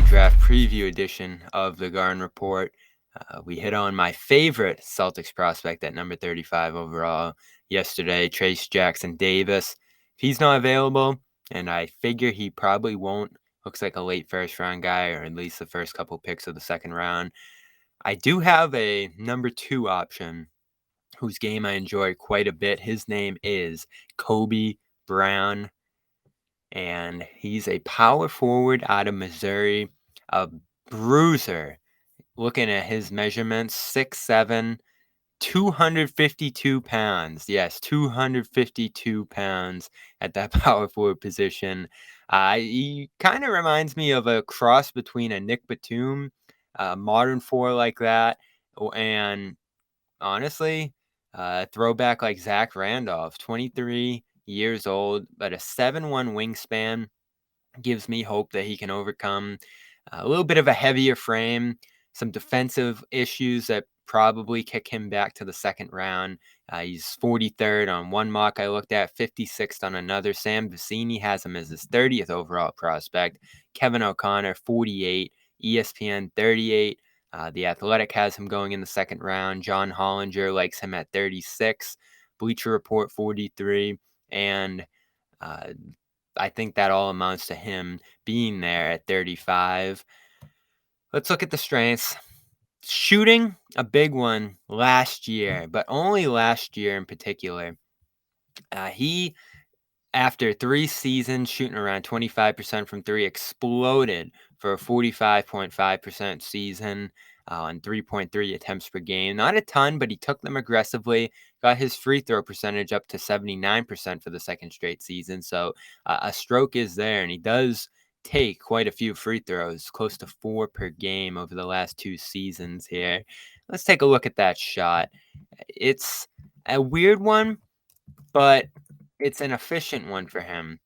draft preview edition of the Garden Report. We hit on my favorite Celtics prospect at number 35 overall yesterday, Trace Jackson Davis. If he's not available, and I figure he probably won't, looks like a late first round guy, or at least the first couple picks of the second round. I do have a number 2 option whose game I enjoy quite a bit. His name is Kobe Brown, and he's a power forward out of Missouri, a bruiser. Looking at his measurements, 6'7", 252 pounds. Yes, 252 pounds at that power forward position. He kind of reminds me of a cross between a Nick Batum, modern four like that, and honestly, throwback like Zach Randolph, 23 years old, but a 7'1" wingspan gives me hope that he can overcome a little bit of a heavier frame, some defensive issues that probably kick him back to the second round. He's 43rd on one mock I looked at, 56th on another. Sam Vecini has him as his 30th overall prospect. Kevin O'Connor, 48. ESPN, 38. The Athletic has him going in the second round. John Hollinger likes him at 36. Bleacher Report, 43. And I think that all amounts to him being there at 35. Let's look at the strengths. Shooting, a big one last year, but only last year in particular. He, after 3 seasons shooting around 25% from 3, exploded for a 45.5% season on 3.3 attempts per game. Not a ton, but he took them aggressively, got his free throw percentage up to 79% for the second straight season. So a stroke is there, and he does take quite a few free throws, close to 4 per game over the last 2 seasons here. Let's take a look at that shot. It's a weird one, but it's an efficient one for him.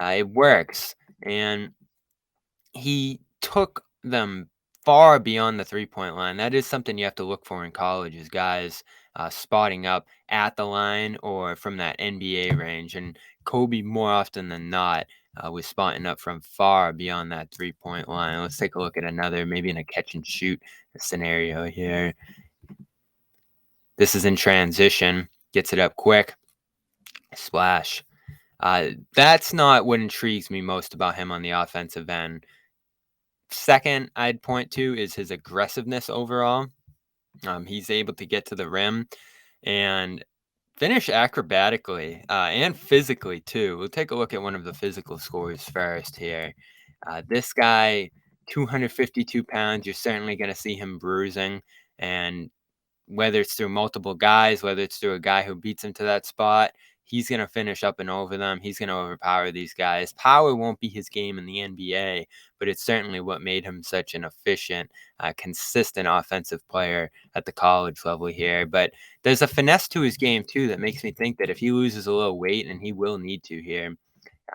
It works, and he took them far beyond the three-point line. That is something you have to look for in college, is guys spotting up at the line or from that NBA range. And Kobe, more often than not, was spotting up from far beyond that three-point line. Let's take a look at another, maybe in a catch-and-shoot scenario here. This is in transition. Gets it up quick. Splash. That's not what intrigues me most about him on the offensive end. Second, I'd point to is his aggressiveness overall. He's able to get to the rim and finish acrobatically and physically too. We'll take a look at one of the physical scores first here. This guy, 252 pounds, you're certainly going to see him bruising, and whether it's through multiple guys, whether it's through a guy who beats him to that spot, he's going to finish up and over them. He's going to overpower these guys. Power won't be his game in the NBA, but it's certainly what made him such an efficient, consistent offensive player at the college level here. But there's a finesse to his game, too, that makes me think that if he loses a little weight, and he will need to here,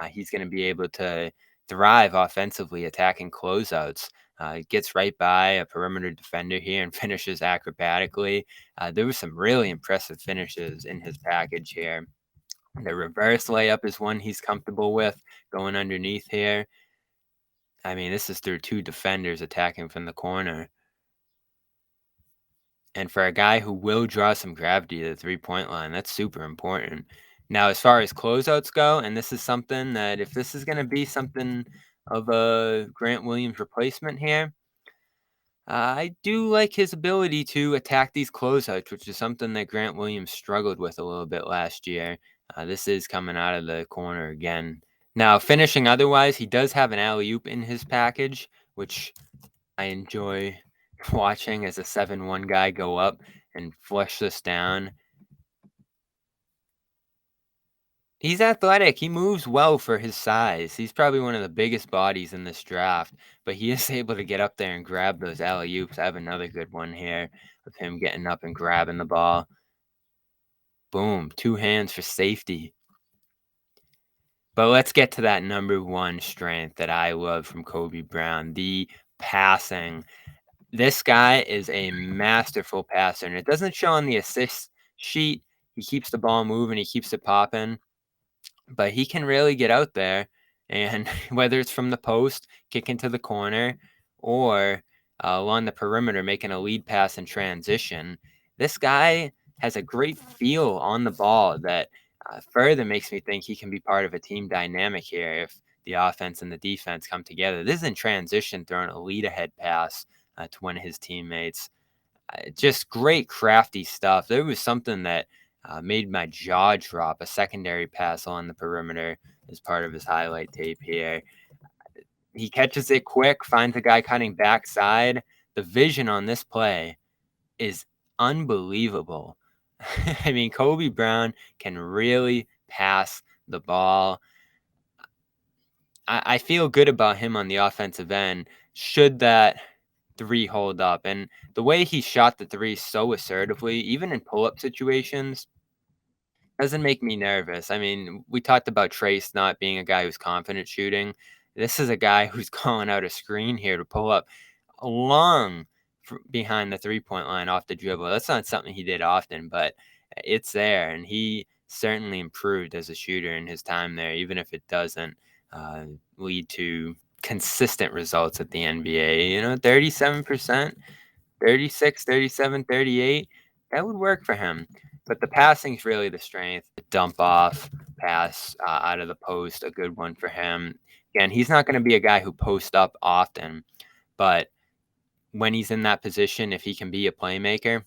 he's going to be able to thrive offensively, attacking closeouts. Gets right by a perimeter defender here and finishes acrobatically. There were some really impressive finishes in his package here. The reverse layup is one he's comfortable with, going underneath here. I mean, this is through 2 defenders attacking from the corner. And for a guy who will draw some gravity to the three-point line, that's super important. Now, as far as closeouts go, and this is something that if this is going to be something of a Grant Williams replacement here, I do like his ability to attack these closeouts, which is something that Grant Williams struggled with a little bit last year. This is coming out of the corner again. Now, finishing otherwise, he does have an alley-oop in his package, which I enjoy watching as a 7'1" guy go up and flush this down. He's athletic. He moves well for his size. He's probably one of the biggest bodies in this draft, but he is able to get up there and grab those alley-oops. I have another good one here of him getting up and grabbing the ball. Boom, 2 hands for safety. But let's get to that number 1 strength that I love from Kobe Brown, the passing. This guy is a masterful passer, and it doesn't show on the assist sheet. He keeps the ball moving, he keeps it popping. But he can really get out there, and whether it's from the post, kick into the corner, or along the perimeter making a lead pass in transition. This guy has a great feel on the ball that further makes me think he can be part of a team dynamic here if the offense and the defense come together. This is in transition, throwing a lead ahead pass to one of his teammates. Just great crafty stuff. There was something that made my jaw drop, a secondary pass on the perimeter as part of his highlight tape here. He catches it quick, finds a guy cutting backside. The vision on this play is unbelievable. I mean, Kobe Brown can really pass the ball. I feel good about him on the offensive end. Should that three hold up? And the way he shot the three so assertively, even in pull-up situations, doesn't make me nervous. I mean, we talked about Trace not being a guy who's confident shooting. This is a guy who's calling out a screen here to pull up long behind the three-point line off the dribble. That's not something he did often, but it's there, and he certainly improved as a shooter in his time there, even if it doesn't lead to consistent results at the NBA. 37%, 36, 37, 38, that would work for him. But the passing's really the strength. The dump off pass out of the post, a good one for him. Again, he's not going to be a guy who posts up often, but when he's in that position, if he can be a playmaker,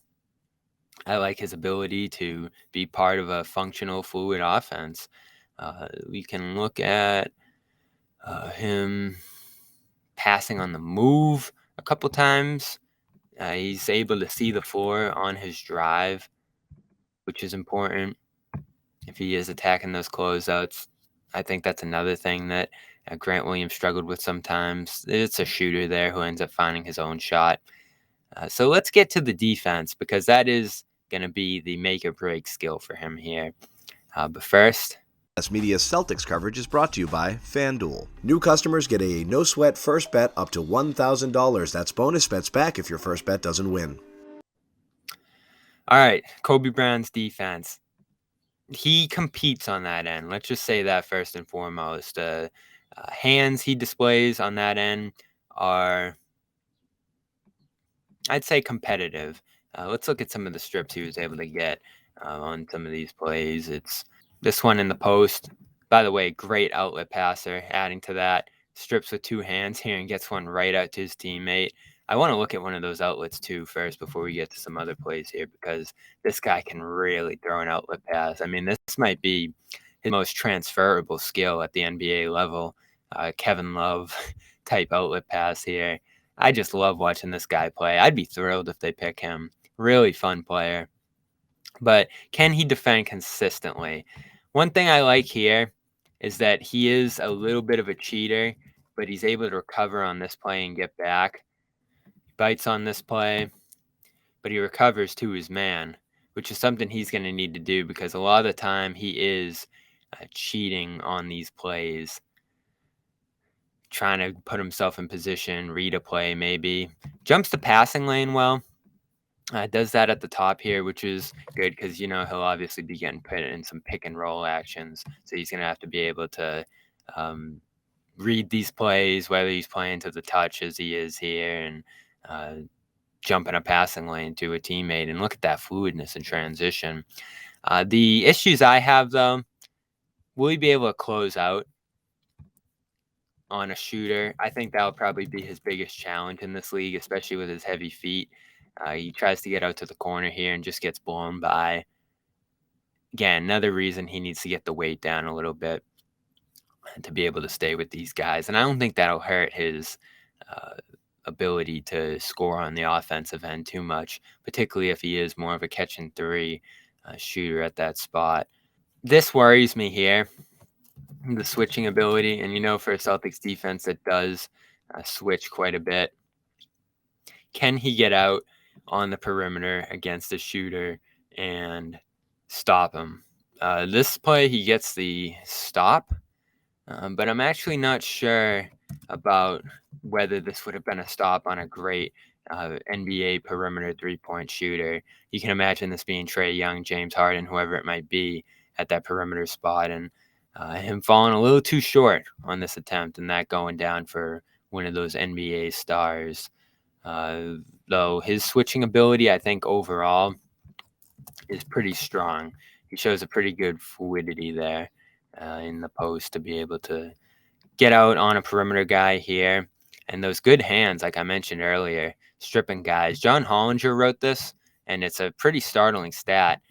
I like his ability to be part of a functional, fluid offense. We can look at him passing on the move a couple times. He's able to see the floor on his drive, which is important if he is attacking those closeouts. I think that's another thing that Grant Williams struggled with sometimes. It's a shooter there who ends up finding his own shot. So let's get to the defense, because that is going to be the make or break skill for him here. But first, Media Celtics coverage is brought to you by FanDuel. New customers get a no-sweat first bet up to $1,000. That's bonus bets back if your first bet doesn't win. All right, Kobe Brown's defense. He competes on that end. Let's just say that first and foremost. Hands he displays on that end are, I'd say, competitive. Let's look at some of the strips he was able to get on some of these plays. It's this one in the post. By the way, great outlet passer. Adding to that, strips with two hands here and gets one right out to his teammate. I want to look at one of those outlets too first before we get to some other plays here, because this guy can really throw an outlet pass. I mean, this might be his most transferable skill at the NBA level. Kevin Love type outlet pass here. I just love watching this guy play. I'd be thrilled if they pick him. Really fun player. But can he defend consistently? One thing I like here is that he is a little bit of a cheater, but he's able to recover on this play and get back. He bites on this play, but he recovers to his man, which is something he's going to need to do, because a lot of the time he is cheating on these plays, trying to put himself in position, read a play maybe. Jumps the passing lane well. Does that at the top here, which is good because, he'll obviously be getting put in some pick and roll actions. So he's going to have to be able to read these plays, whether he's playing to the touch as he is here, and jump in a passing lane to a teammate. And look at that fluidness and transition. The issues I have, though, will he be able to close out on a shooter? I think that would probably be his biggest challenge in this league, especially with his heavy feet. He tries to get out to the corner here and just gets blown by. Again, another reason he needs to get the weight down a little bit to be able to stay with these guys. And I don't think that'll hurt his ability to score on the offensive end too much, particularly if he is more of a catch and three shooter at that spot. This worries me here, the switching ability. And, for a Celtics defense that does switch quite a bit, can he get out on the perimeter against a shooter and stop him? This play, he gets the stop, but I'm actually not sure about whether this would have been a stop on a great NBA perimeter three-point shooter. You can imagine this being Trae Young, James Harden, whoever it might be at that perimeter spot, and him falling a little too short on this attempt and that going down for one of those NBA stars. Though his switching ability, I think overall is pretty strong. He shows a pretty good fluidity there in the post to be able to get out on a perimeter guy here. And those good hands, like I mentioned earlier, stripping guys. John Hollinger wrote this, and it's a pretty startling stat.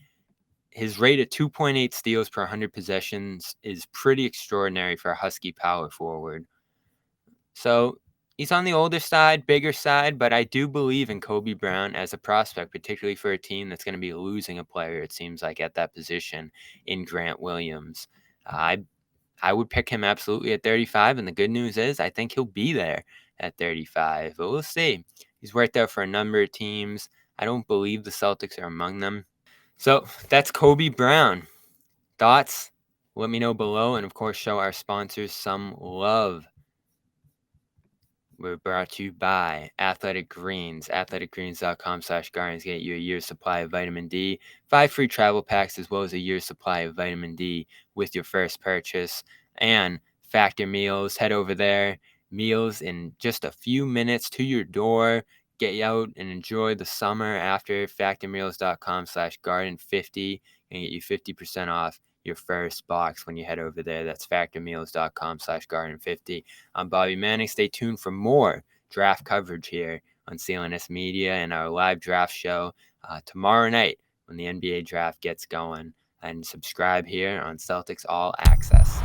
His rate of 2.8 steals per 100 possessions is pretty extraordinary for a Husky power forward. So he's on the older side, bigger side, but I do believe in Kobe Brown as a prospect, particularly for a team that's going to be losing a player, it seems like, at that position in Grant Williams. I would pick him absolutely at 35, and the good news is I think he'll be there at 35, but we'll see. He's worked out for a number of teams. I don't believe the Celtics are among them. So that's Kobe Brown. Thoughts? Let me know below, and of course, show our sponsors some love. We're brought to you by Athletic Greens. athleticgreens.com/Guardians get you a year's supply of vitamin D, 5 free travel packs, as well as a year's supply of vitamin D with your first purchase. And Factor Meals, head over there. Meals in just a few minutes to your door. Get you out and enjoy the summer after factormeals.com/garden50 and get you 50% off your first box when you head over there. That's factormeals.com/garden50. I'm Bobby Manning. Stay tuned for more draft coverage here on CLNS Media and our live draft show tomorrow night when the NBA draft gets going. And subscribe here on Celtics All Access.